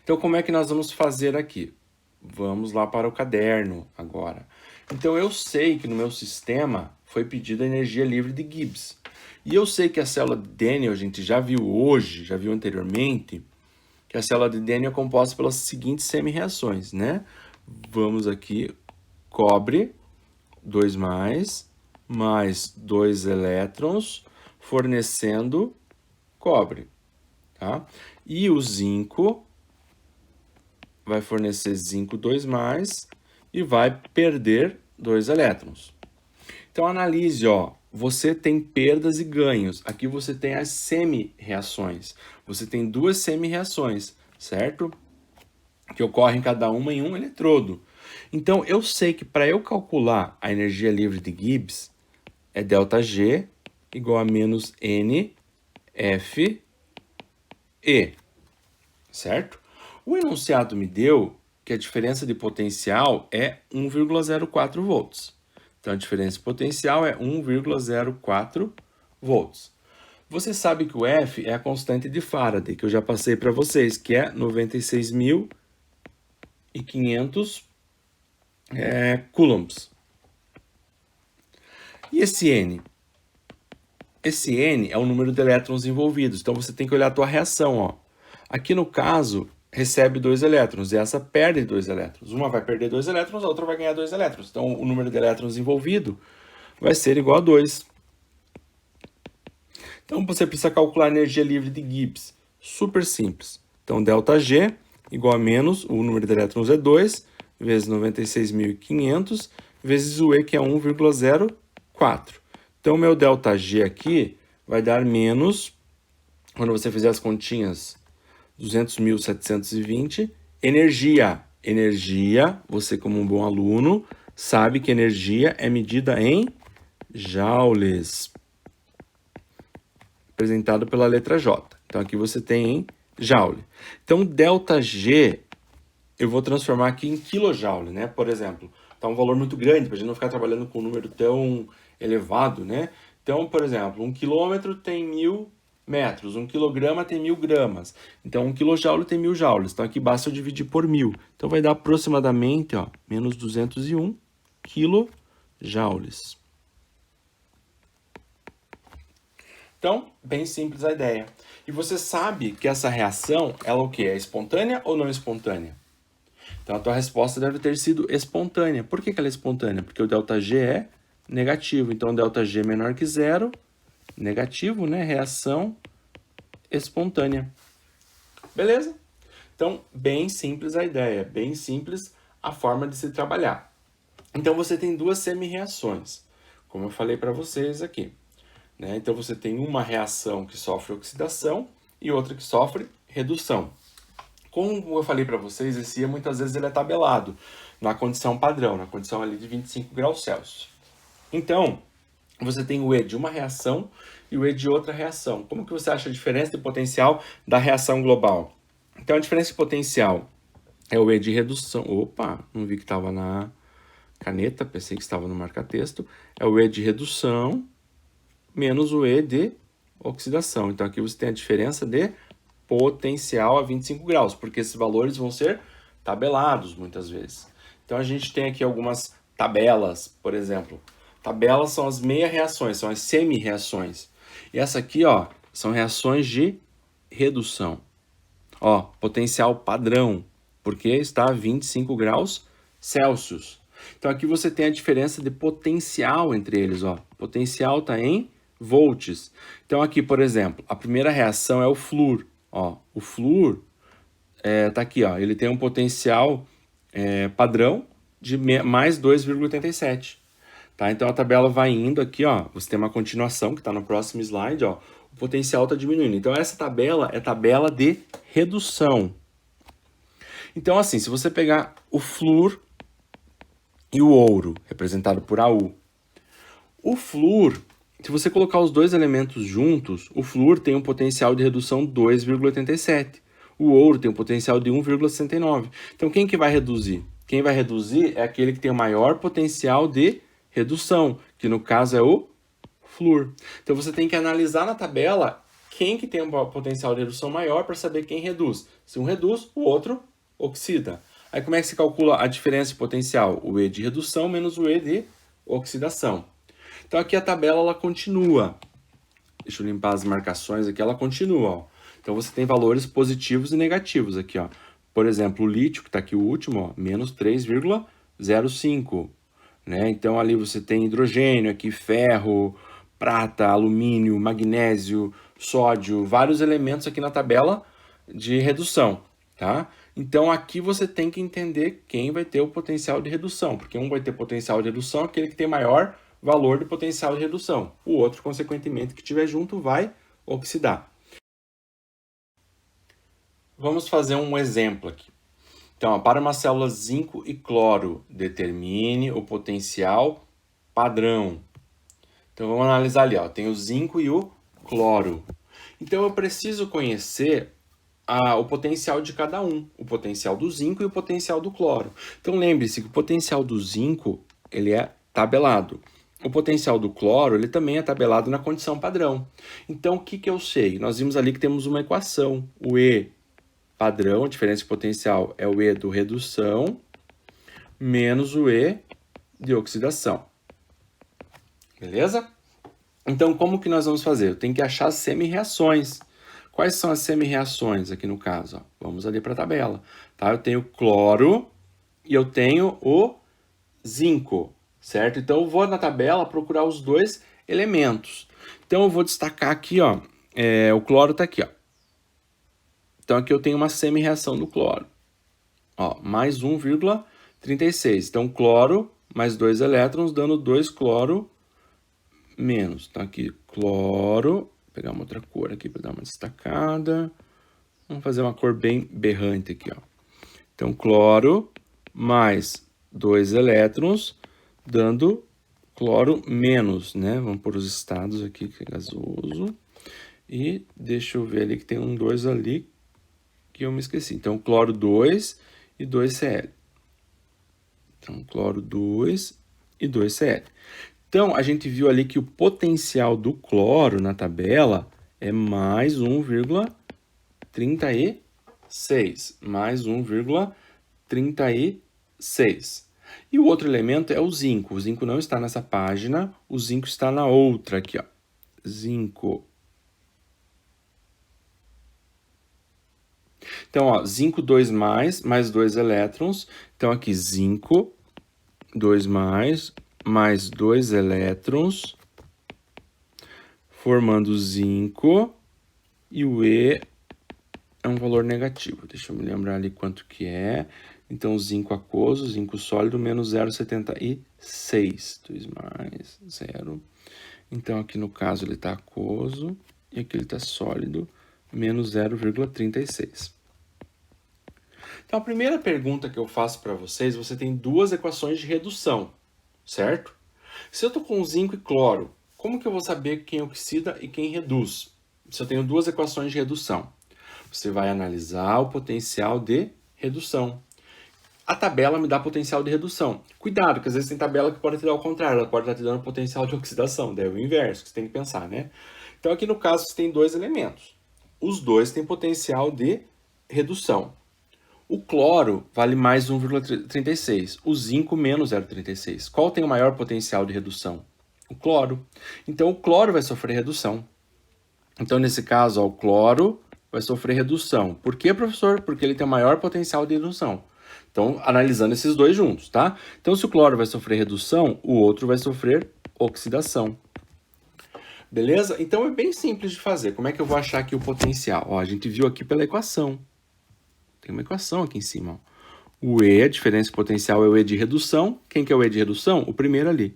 Então, como é que nós vamos fazer aqui? Vamos lá para o caderno agora. Então, eu sei que no meu sistema foi pedida a energia livre de Gibbs. E eu sei que a célula de Daniel, a gente já viu hoje, já viu anteriormente, que a célula de Daniel é composta pelas seguintes semi-reações, né? Vamos aqui, cobre, 2+, mais 2 elétrons, fornecendo cobre, tá? E o zinco vai fornecer zinco 2+, e vai perder 2 elétrons. Então analise, ó, você tem perdas e ganhos. Aqui você tem as semi-reações. Você tem duas semi-reações, certo? Que ocorrem cada uma em um eletrodo. Então eu sei que para eu calcular a energia livre de Gibbs é ΔG igual a menos N F E, certo? O enunciado me deu que a diferença de potencial é 1,04 volts. Então, a diferença de potencial é 1,04 volts. Você sabe que o F é a constante de Faraday, que eu já passei para vocês, que é 96.500 coulombs. E esse N? Esse N é o número de elétrons envolvidos. Então, você tem que olhar a tua reação, ó. Aqui, no caso, recebe 2 elétrons, e essa perde 2 elétrons. Uma vai perder 2 elétrons, a outra vai ganhar 2 elétrons. Então, o número de elétrons envolvido vai ser igual a 2. Então, você precisa calcular a energia livre de Gibbs. Super simples. Então, ΔG igual a menos, o número de elétrons é 2, vezes 96.500, vezes o E, que é 1,04. Então, meu ΔG aqui vai dar menos, quando você fizer as continhas, 200.720. Energia. Energia, você como um bom aluno, sabe que energia é medida em joules. Representado pela letra J. Então, aqui você tem em joule. Então, ΔG, eu vou transformar aqui em quilojoule, né? Por exemplo, tá um valor muito grande, para a gente não ficar trabalhando com um número tão elevado, né? Então, por exemplo, 1 quilômetro tem 1.000 metros, 1 quilograma tem 1.000 gramas. Então, 1 quilojoule tem 1.000 joules. Então, aqui basta eu dividir por 1.000. Então, vai dar aproximadamente, ó, menos 201 quilojoules. Então, bem simples a ideia. E você sabe que essa reação, ela o quê? É espontânea ou não espontânea? Então, a tua resposta deve ter sido espontânea. Por que ela é espontânea? Porque o ΔG é negativo. Então, ΔG menor que zero, negativo, né? Reação espontânea. Beleza? Então, bem simples a ideia, bem simples a forma de se trabalhar. Então, você tem duas semi-reações, como eu falei para vocês aqui. Né? Então, você tem uma reação que sofre oxidação e outra que sofre redução. Como eu falei para vocês, esse I muitas vezes ele é tabelado na condição padrão, na condição ali de 25 graus Celsius. Então, você tem o E de uma reação e o E de outra reação. Como que você acha a diferença de potencial da reação global? Então, a diferença de potencial é o E de redução. Opa, não vi que estava na caneta, pensei que estava no marca-texto. É o E de redução menos o E de oxidação. Então, aqui você tem a diferença de potencial a 25 graus, porque esses valores vão ser tabelados muitas vezes. Então, a gente tem aqui algumas tabelas, por exemplo. Tabelas são as meia-reações, são as semi-reações. E essa aqui, ó, são reações de redução. Ó, potencial padrão, porque está a 25 graus Celsius. Então, aqui você tem a diferença de potencial entre eles, ó. Potencial está em volts. Então, aqui, por exemplo, a primeira reação é o flúor. Ó, o flúor tá aqui, ó, ele tem um potencial padrão de mais 2,87. Tá? Então, a tabela vai indo aqui, ó, você tem uma continuação que está no próximo slide, ó, o potencial está diminuindo. Então, essa tabela é tabela de redução. Então, assim, se você pegar o flúor e o ouro, representado por AU, o flúor, se você colocar os dois elementos juntos, o flúor tem um potencial de redução 2,87. O ouro tem um potencial de 1,69. Então, quem que vai reduzir? Quem vai reduzir é aquele que tem o maior potencial de redução, que no caso é o flúor. Então, você tem que analisar na tabela quem que tem um potencial de redução maior para saber quem reduz. Se um reduz, o outro oxida. Aí, como é que se calcula a diferença de potencial? O E de redução menos o E de oxidação. Então, aqui a tabela ela continua. Deixa eu limpar as marcações aqui, ela continua. Ó. Então, você tem valores positivos e negativos aqui. Ó. Por exemplo, o lítio, que está aqui o último, ó, menos 3,05. Né? Então, ali você tem hidrogênio, aqui ferro, prata, alumínio, magnésio, sódio, vários elementos aqui na tabela de redução. Tá? Então, aqui você tem que entender quem vai ter o potencial de redução, porque um vai ter potencial de redução, aquele que tem maior valor de potencial de redução. O outro, consequentemente, que tiver junto, vai oxidar. Vamos fazer um exemplo aqui. Então, ó, para uma célula zinco e cloro, determine o potencial padrão. Então, vamos analisar ali, ó, tem o zinco e o cloro. Então, eu preciso conhecer o potencial de cada um, o potencial do zinco e o potencial do cloro. Então, lembre-se que o potencial do zinco, ele é tabelado. O potencial do cloro, ele também é tabelado na condição padrão. Então, o que eu sei? Nós vimos ali que temos uma equação, o E padrão, a diferença de potencial é o E do redução, menos o E de oxidação. Beleza? Então, como que nós vamos fazer? Eu tenho que achar as semi-reações. Quais são as semi-reações aqui no caso? Ó, vamos ali para a tabela. Tá? Eu tenho cloro e eu tenho o zinco, certo? Então, eu vou na tabela procurar os dois elementos. Então, eu vou destacar aqui, ó, o cloro está aqui, ó. Então, aqui eu tenho uma semi-reação do cloro. Ó, mais 1,36. Então, cloro mais 2 elétrons, dando 2 cloro menos. Então, aqui, cloro. Vou pegar uma outra cor aqui para dar uma destacada. Vamos fazer uma cor bem berrante aqui, ó. Então, cloro mais 2 elétrons, dando cloro menos, né? Vamos pôr os estados aqui, que é gasoso. E deixa eu ver ali que tem um 2 ali que eu me esqueci. Então, cloro 2 e 2Cl. Então, cloro 2 e 2Cl. Então, a gente viu ali que o potencial do cloro na tabela é mais 1,36. Mais 1,36. E o outro elemento é o zinco. O zinco não está nessa página, o zinco está na outra aqui, ó. Zinco. Então, ó, zinco 2+, mais 2 elétrons. Então, aqui, zinco 2+, mais 2 elétrons, formando zinco, e o E é um valor negativo. Deixa eu me lembrar ali quanto que é. Então, zinco aquoso, zinco sólido, menos 0,76. 2 mais 0. Então, aqui no caso ele está aquoso, e aqui ele está sólido, menos 0,36. Então, a primeira pergunta que eu faço para vocês, você tem duas equações de redução, certo? Se eu estou com zinco e cloro, como que eu vou saber quem oxida e quem reduz? Se eu tenho duas equações de redução, você vai analisar o potencial de redução. A tabela me dá potencial de redução. Cuidado, que às vezes tem tabela que pode te dar o contrário, ela pode estar te dando potencial de oxidação, daí é o inverso que você tem que pensar, né? Então, aqui no caso, você tem dois elementos. Os dois têm potencial de redução. O cloro vale mais 1,36, o zinco menos 0,36. Qual tem o maior potencial de redução? O cloro. Então, o cloro vai sofrer redução. Então, nesse caso, ó, o cloro vai sofrer redução. Por quê, professor? Porque ele tem o maior potencial de redução. Então, analisando esses dois juntos, tá? Então, se o cloro vai sofrer redução, o outro vai sofrer oxidação. Beleza? Então, é bem simples de fazer. Como é que eu vou achar aqui o potencial? Ó, a gente viu aqui pela equação. Tem uma equação aqui em cima. Ó. O E, a diferença potencial é o E de redução. Quem que é o E de redução? O primeiro ali.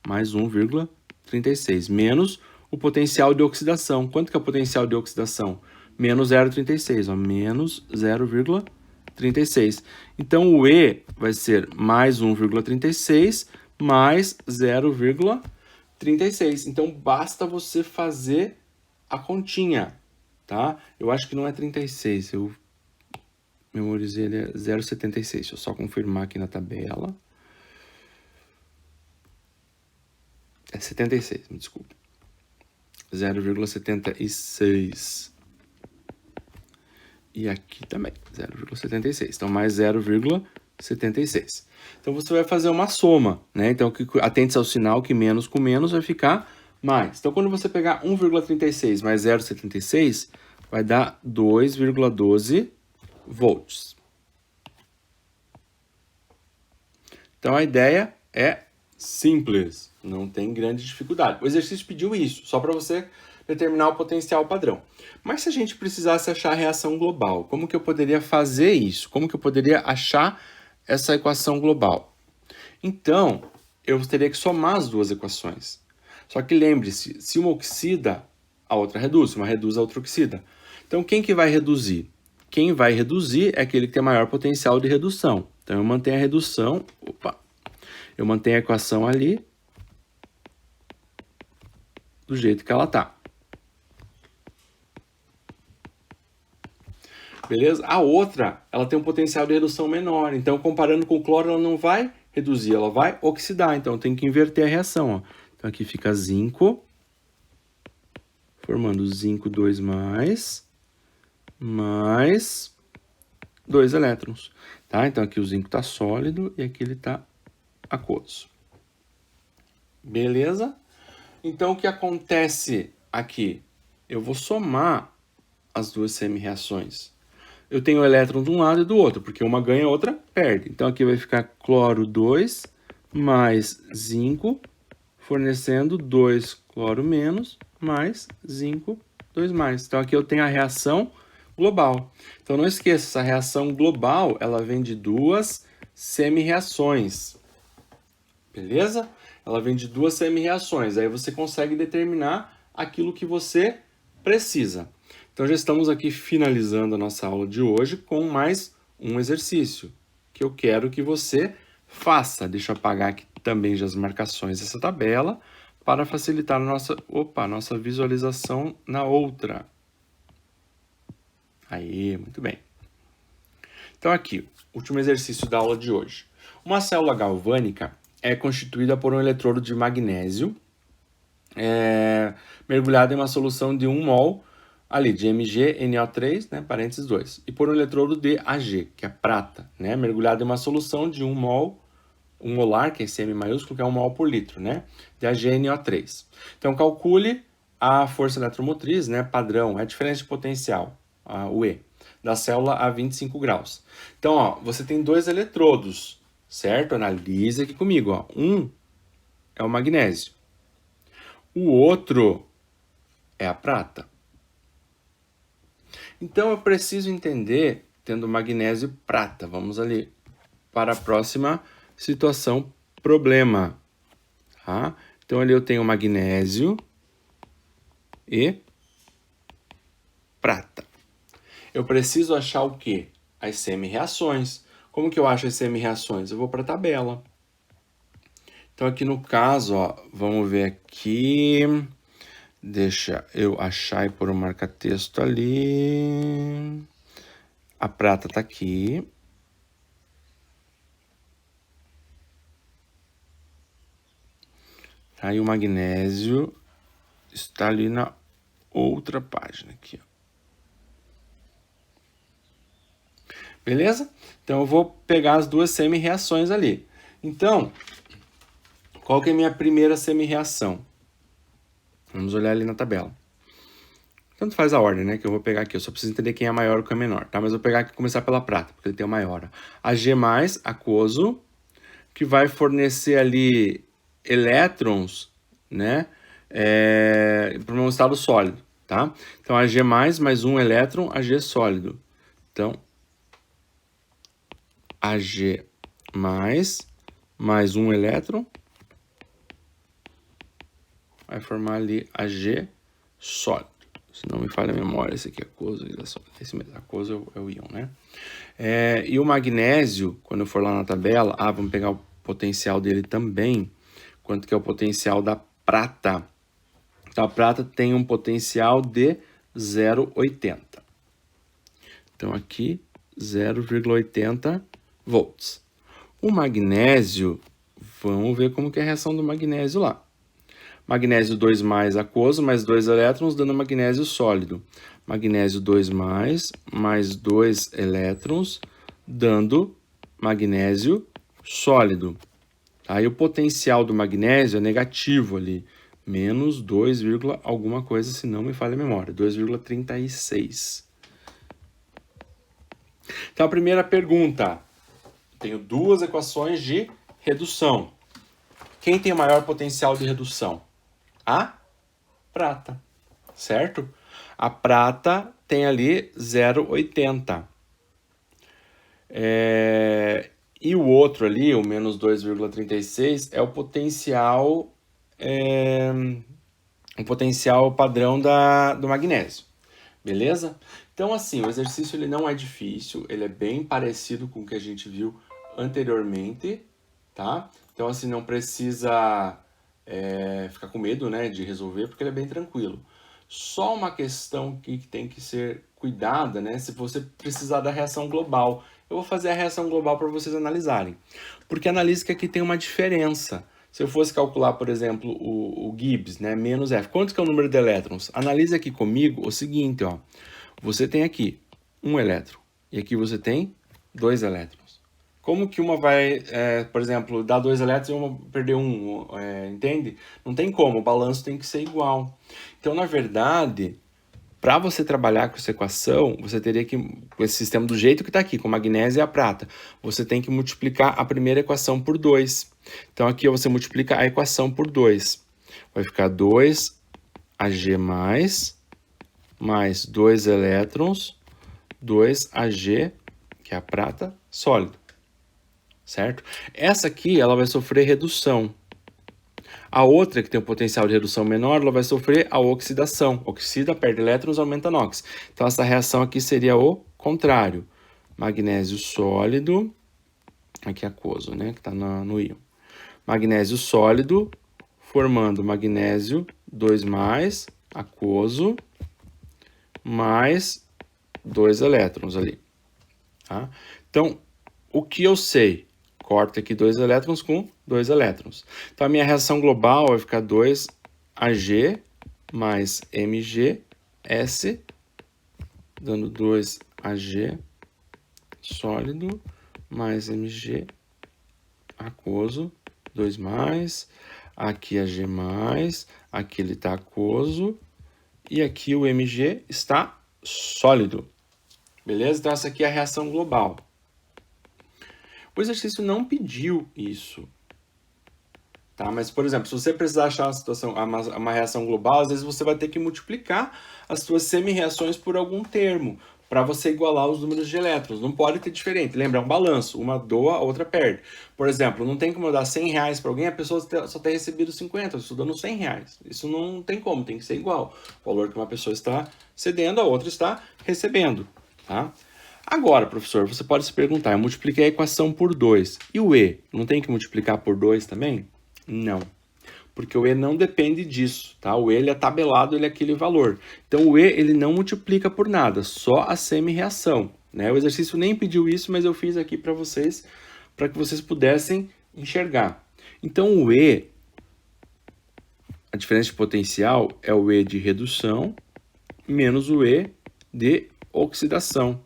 Mais 1,36. Menos o potencial de oxidação. Quanto que é o potencial de oxidação? Menos 0,36. Ó. Menos 0,36. Então, o E vai ser mais 1,36 mais 0,36. Então, basta você fazer a continha, tá? Eu acho que não é 36, eu memorizei, ele é 0,76. Deixa eu só confirmar aqui na tabela. É 76, me desculpe. 0,76. E aqui também, 0,76. Então, mais 0,76. Então, você vai fazer uma soma, né? Então, atente-se ao sinal que menos com menos vai ficar mais. Então, quando você pegar 1,36 mais 0,76, vai dar 2,12 volts. Então, a ideia é simples, não tem grande dificuldade. O exercício pediu isso, só para você determinar o potencial padrão. Mas se a gente precisasse achar a reação global, como que eu poderia fazer isso? Como que eu poderia achar essa equação global? Então, eu teria que somar as duas equações. Só que lembre-se, se uma oxida, a outra reduz. Se uma reduz, a outra oxida. Então, quem que vai reduzir? Quem vai reduzir é aquele que tem maior potencial de redução. Então, eu mantenho a redução, eu mantenho a equação ali do jeito que ela está. Beleza? A outra, ela tem um potencial de redução menor. Então, comparando com o cloro, ela não vai reduzir, ela vai oxidar. Então, tem que inverter a reação. Ó. Então, aqui fica zinco, formando zinco 2+, mais 2 elétrons. Tá? Então, aqui o zinco está sólido e aqui ele está aquoso. Beleza? Então, o que acontece aqui? Eu vou somar as duas semi-reações. Eu tenho o elétron de um lado e do outro, porque uma ganha, a outra perde. Então, aqui vai ficar cloro 2 mais zinco, fornecendo 2 cloro menos mais zinco 2+. Então, aqui eu tenho a reação global. Então, não esqueça, essa reação global, ela vem de duas semi-reações. Beleza? Ela vem de duas semi-reações. Aí você consegue determinar aquilo que você precisa. Então, já estamos aqui finalizando a nossa aula de hoje com mais um exercício que eu quero que você faça. Deixa eu apagar aqui também já as marcações dessa tabela para facilitar a nossa visualização na outra. Aí, muito bem. Então, aqui, último exercício da aula de hoje. Uma célula galvânica é constituída por um eletrodo de magnésio mergulhado em uma solução de 1 mol ali, de MgNO3, né, parênteses 2, e por um eletrodo de Ag, que é prata, né, mergulhado em uma solução de 1 mol, 1 molar, que é CM maiúsculo, que é 1 mol por litro, né, de AgNO3. Então, calcule a força eletromotriz, né, padrão, a diferença de potencial, o E, da célula a 25 graus. Então, ó, você tem dois eletrodos, certo? Analise aqui comigo, ó. Um é o magnésio, o outro é a prata. Então, eu preciso entender, tendo magnésio e prata. Vamos ali para a próxima situação, problema. Tá? Então, ali eu tenho magnésio e prata. Eu preciso achar o quê? As semi-reações. Como que eu acho as semi-reações? Eu vou para a tabela. Então, aqui no caso, ó, vamos ver aqui... Deixa eu achar e pôr um marca-texto ali. A prata está aqui. Aí o magnésio está ali na outra página aqui. Ó. Beleza? Então eu vou pegar as duas semi-reações ali. Então, qual que é a minha primeira semi-reação? Vamos olhar ali na tabela. Tanto faz a ordem, né, que eu vou pegar aqui. Eu só preciso entender quem é maior ou quem é menor, tá? Mas eu vou pegar aqui e começar pela prata, porque ele tem o maior. Ag+, aquoso, que vai fornecer ali elétrons, né, para um estado sólido, tá? Então, Ag+, mais um elétron, Ag sólido. Então, Ag+, mais um elétron, vai formar ali Ag sólido. Se não me falha a memória, esse aqui é aquoso, esse mesmo, aquoso é o íon, né? E o magnésio, quando eu for lá na tabela, vamos pegar o potencial dele também, quanto que é o potencial da prata. Então, a prata tem um potencial de 0,80. Então, aqui, 0,80 volts. O magnésio, vamos ver como que é a reação do magnésio lá. Magnésio 2+ aquoso, mais 2 elétrons, dando magnésio sólido. Magnésio 2+, mais 2 elétrons, dando magnésio sólido. Aí o potencial do magnésio é negativo ali, menos 2, alguma coisa, se não me falha a memória, 2,36. Então, a primeira pergunta. Tenho duas equações de redução. Quem tem o maior potencial de redução? A prata. certo? A prata tem ali 0,80. E o outro ali, o menos 2,36, é o potencial padrão do magnésio, beleza? Então, assim, o exercício ele não é difícil, ele é bem parecido com o que a gente viu anteriormente, tá? Então, assim, não precisa ficar com medo, né, de resolver, porque ele é bem tranquilo. Só uma questão que tem que ser cuidada, né, se você precisar da reação global. Eu vou fazer a reação global para vocês analisarem. Porque analise que aqui tem uma diferença. Se eu fosse calcular, por exemplo, o Gibbs, né, menos F, quanto que é o número de elétrons? Analise aqui comigo o seguinte, ó. Você tem aqui um elétron e aqui você tem 2 elétrons. Como que uma vai, por exemplo, dar 2 elétrons e uma perder um, entende? Não tem como, o balanço tem que ser igual. Então, na verdade, para você trabalhar com essa equação, você teria que, com esse sistema do jeito que está aqui, com magnésio e a prata, você tem que multiplicar a primeira equação por 2. Então, aqui você multiplica a equação por 2. Vai ficar 2Ag+, mais 2 elétrons, 2Ag, que é a prata, sólido. Certo? Essa aqui, ela vai sofrer redução. A outra, que tem um potencial de redução menor, ela vai sofrer a oxidação. Oxida, perde elétrons, aumenta NOx. Então, essa reação aqui seria o contrário. Magnésio sólido, aqui aquoso, né, que está no íon. Magnésio sólido, formando magnésio 2+, aquoso, mais 2 elétrons ali. Tá? Então, o que eu sei? Corta aqui 2 elétrons com 2 elétrons. Então, a minha reação global vai ficar 2Ag mais MgS, dando 2Ag sólido mais Mg aquoso, 2+, aqui Ag+, aqui ele está aquoso, e aqui o Mg está sólido. Beleza? Então, essa aqui é a reação global. O exercício não pediu isso, tá? Mas, por exemplo, se você precisar achar uma reação global, às vezes você vai ter que multiplicar as suas semi-reações por algum termo, para você igualar os números de elétrons. Não pode ter diferente. Lembra, é um balanço. Uma doa, a outra perde. Por exemplo, não tem como eu dar 100 reais para alguém, a pessoa só ter recebido 50, eu estou dando 100 reais. Isso não tem como, tem que ser igual. O valor que uma pessoa está cedendo, a outra está recebendo, tá? Agora, professor, você pode se perguntar, eu multipliquei a equação por 2. E o E? Não tem que multiplicar por 2 também? Não. Porque o E não depende disso, tá? O E ele é tabelado, ele é aquele valor. Então, o E ele não multiplica por nada, só a semi-reação, né? O exercício nem pediu isso, mas eu fiz aqui para que vocês pudessem enxergar. Então, o E, a diferença de potencial é o E de redução menos o E de oxidação.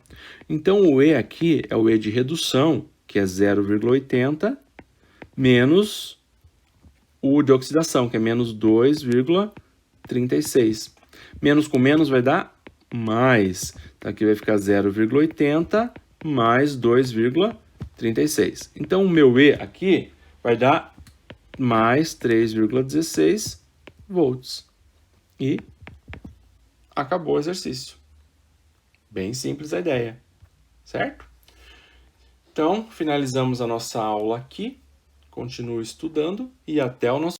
Então, o E aqui é o E de redução, que é 0,80, menos o de oxidação, que é menos 2,36. Menos com menos vai dar mais. Então, aqui vai ficar 0,80 mais 2,36. Então, o meu E aqui vai dar mais 3,16 volts. E acabou o exercício. Bem simples a ideia, certo? Então, finalizamos a nossa aula aqui. Continue estudando e até o nosso